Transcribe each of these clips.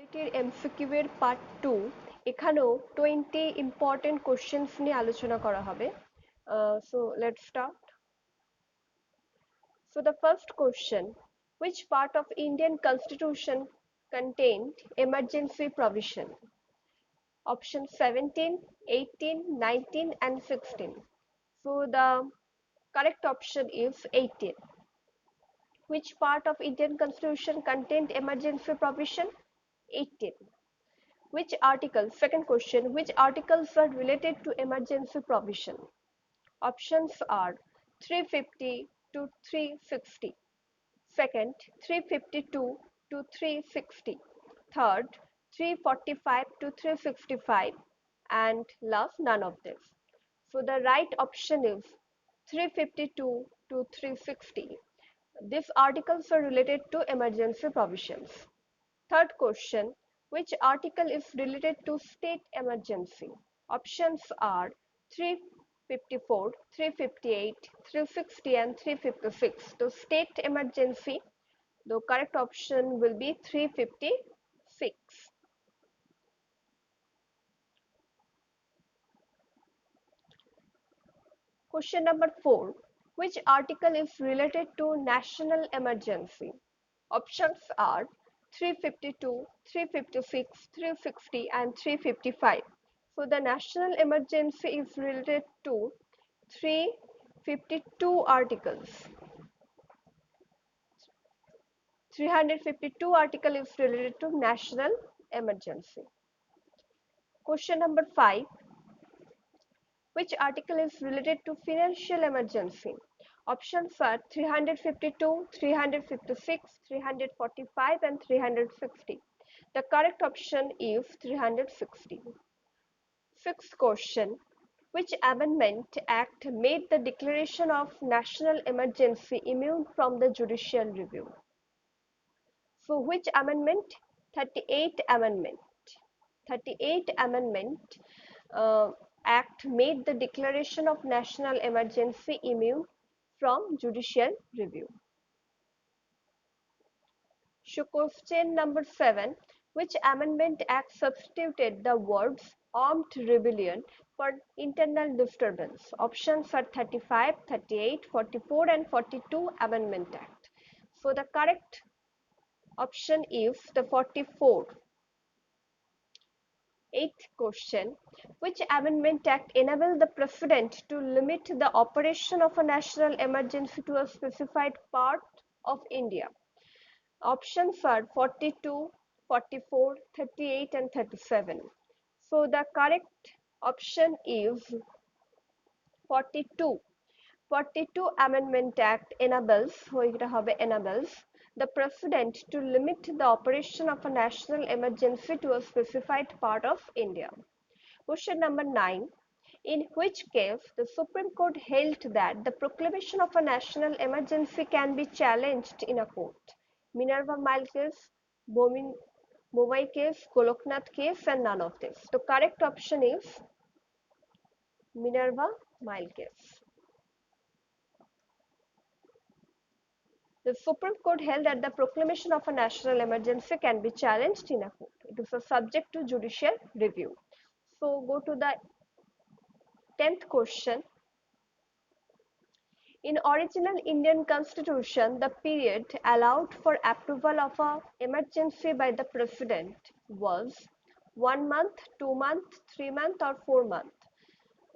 polity MCQ এর part 2 এখানেও 20 important questions নিয়ে আলোচনা করা হবে so let's start. So the first question, which part of Indian constitution contained emergency provision? Option 17, 18, 19 and 16. So the correct option is 18. Which part of Indian constitution contained emergency provision? 18. Which articles, second question, which articles are related to emergency provision? Options are 350 to 360. Second, 352 to 360. Third, 345 to 365. And last, none of this. So the right option is 352 to 360. These articles are related to emergency provisions. Third question, which article is related to state emergency? Options are 354, 358, 360 and 356. So state emergency, the correct option will be 356. Question number 4. Which article is related to national emergency? Options are 352, 356, 360 and 355. So the national emergency is related to 352 articles. 352 article is related to national emergency. Question number 5. Which article is related to financial emergency? Options are 352, 356, 345 and 360. The correct option is 360. Sixth question. Which Amendment Act made the declaration of national emergency immune from the judicial review? So which amendment? 38th Amendment. 38th Amendment Act made the declaration of national emergency immune from judicial review. So question number 7, which Amendment Act substituted the words armed rebellion for internal disturbance? Options are 35, 38, 44 and 42 Amendment Act. So the correct option is the 44. Eighth question, which Amendment Act enabled the President to limit the operation of a national emergency to a specified part of India? Options are 42, 44, 38 and 37. So the correct option is 42. 42 Amendment Act enables the President to limit the operation of a national emergency to a specified part of India. Question number 9. In which case the Supreme Court held that the proclamation of a national emergency can be challenged in a court? Minerva Mile case, Mumbai case, Goloknath case and none of this. The correct option is Minerva Mile case. The Supreme Court held that the proclamation of a national emergency can be challenged in a court. It is a subject to judicial review. So go to the 10th question. In original Indian constitution, the period allowed for approval of a emergency by the president was 1 month, 2 months, 3 months or 4 months.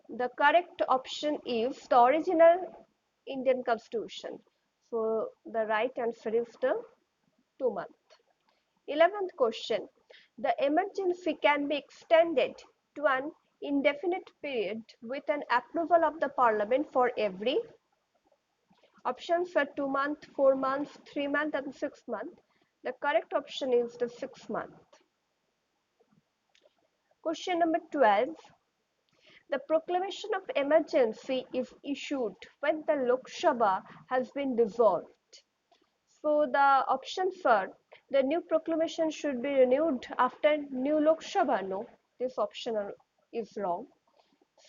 The correct option is the original Indian constitution. So the right answer is the 2 months. 11th question. The emergency can be extended to an indefinite period with an approval of the parliament for every. Options are 2 months, 4 months, 3 months and 6 months. The correct option is the 6 month. Question number 12. The proclamation of emergency is issued when the Lok Sabha has been dissolved. So the options are the new proclamation should be renewed after new Lok Sabha. No, this option is wrong.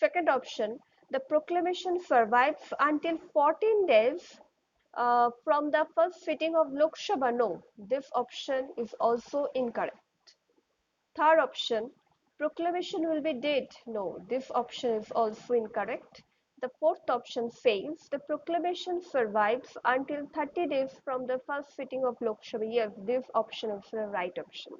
Second option, the proclamation survives until 14 days from the first sitting of Lok Sabha. No, this option is also incorrect. Third option, proclamation will be dead. No, this option is also incorrect. The fourth option says the proclamation survives until 30 days from the first sitting of Lok Sabha. Yes, this option is the right option.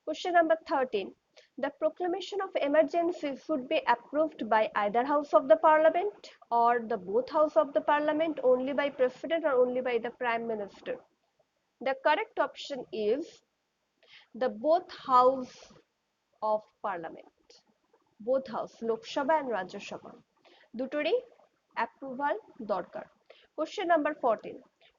Question number 13. The proclamation of emergency should be approved by either house of the parliament or the both house of the parliament, only by president or only by the prime minister. The correct option is the both house of parliament. Both house, Lok Sabha and Rajya Sabha. দুটোরই approval দরকার. Question number 14.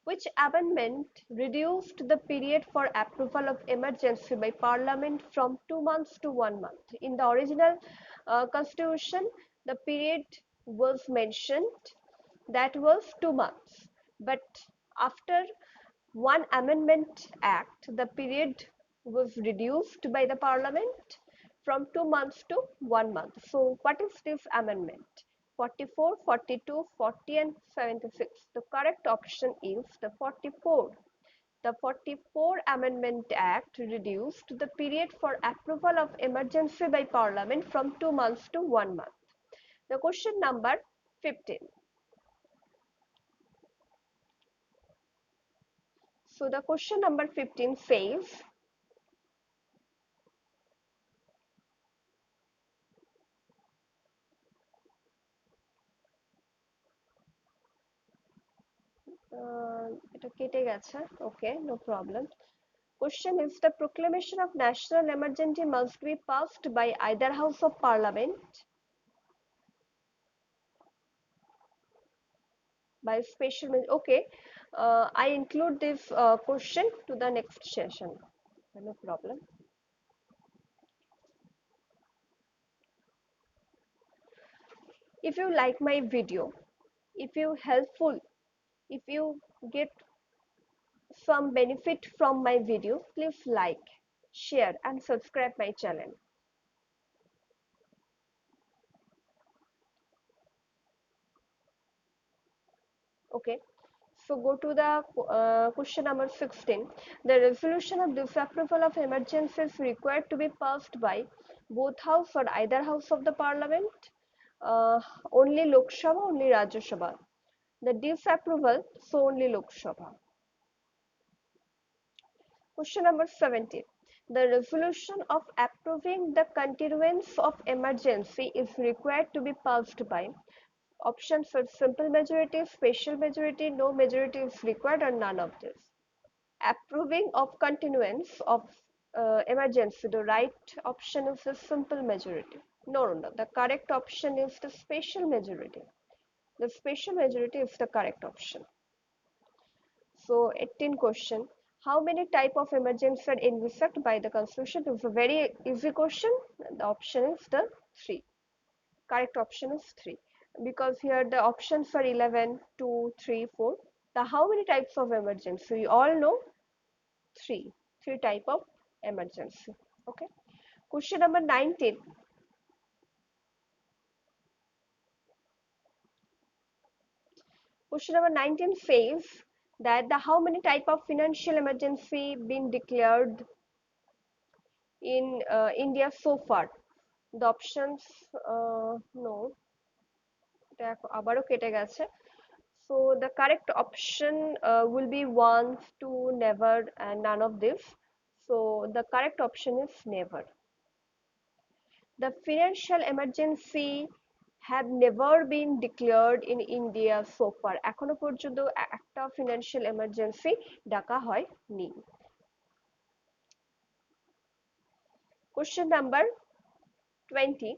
Which amendment reduced the period for approval of emergency by parliament from 2 months to 1 month? In the original constitution, the period was mentioned that was 2 months. But after one amendment act, the period was reduced by the parliament from 2 months to 1 month. So what is this amendment? 44, 42, 40 and 76. The correct option is the 44. The 44 Amendment Act reduced the period for approval of emergency by Parliament from 2 months to 1 month. The question number 15. So the question number 15 says, এটা কেটে গেছে, okay, no problem. Question is, the proclamation of national emergency must be passed by either house of parliament, by special, okay. I include this question to the next session, no problem. If you like my video, if you helpful, if you get some benefit from my video, please like, share and subscribe my channel. Okay, so go to the question number 16. The resolution of disapproval of emergency is required to be passed by both house or either house of the parliament, only Lok Sabha, only Rajya Sabha. The disapproval, so only Lok Sabha. Question number 17. The resolution of approving the continuance of emergency is required to be passed by options for simple majority, special majority, no majority is required, or none of this. Approving of continuance of emergency, the right option is the simple majority. No, the correct option is the special majority. The special majority is the correct option. So 18 question. How many type of emergency are envisaged by the constitution? It's a very easy question. The option is the 3. Correct option is 3. Because here the options are 11, 2, 3, 4. The how many types of emergency? We all know 3. 3 type of emergency. Okay. Question number 19. Question number 19 says that the how many type of financial emergency been declared in India so far? The options, no, আবারও কেটে গেছে. So the correct option will be once, two, never, and none of this. So the correct option is never. The financial emergency have never been declared in India so far. এখনো পর্যন্ত একটা financial emergency ডাকা হয়নি. Question number 20.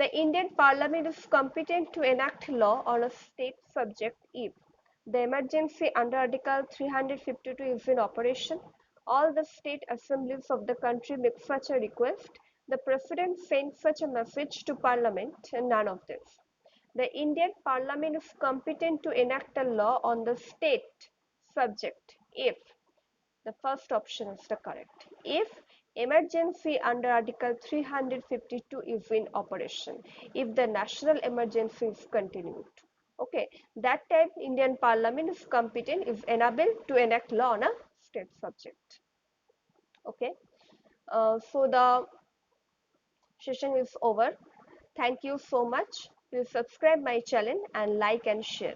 The Indian Parliament is competent to enact law on a state subject if the emergency under Article 352 is in operation, all the state assemblies of the country make such a request, the President sends such a message to Parliament, and none of this. The Indian Parliament is competent to enact a law on the state subject if the first option is the correct. If emergency under Article 352 is in operation, if the national emergency is continued. Okay, that time Indian Parliament is competent, is enabled to enact law on a state subject. Okay, so the session is over. Thank you so much. Please subscribe my channel and like and share.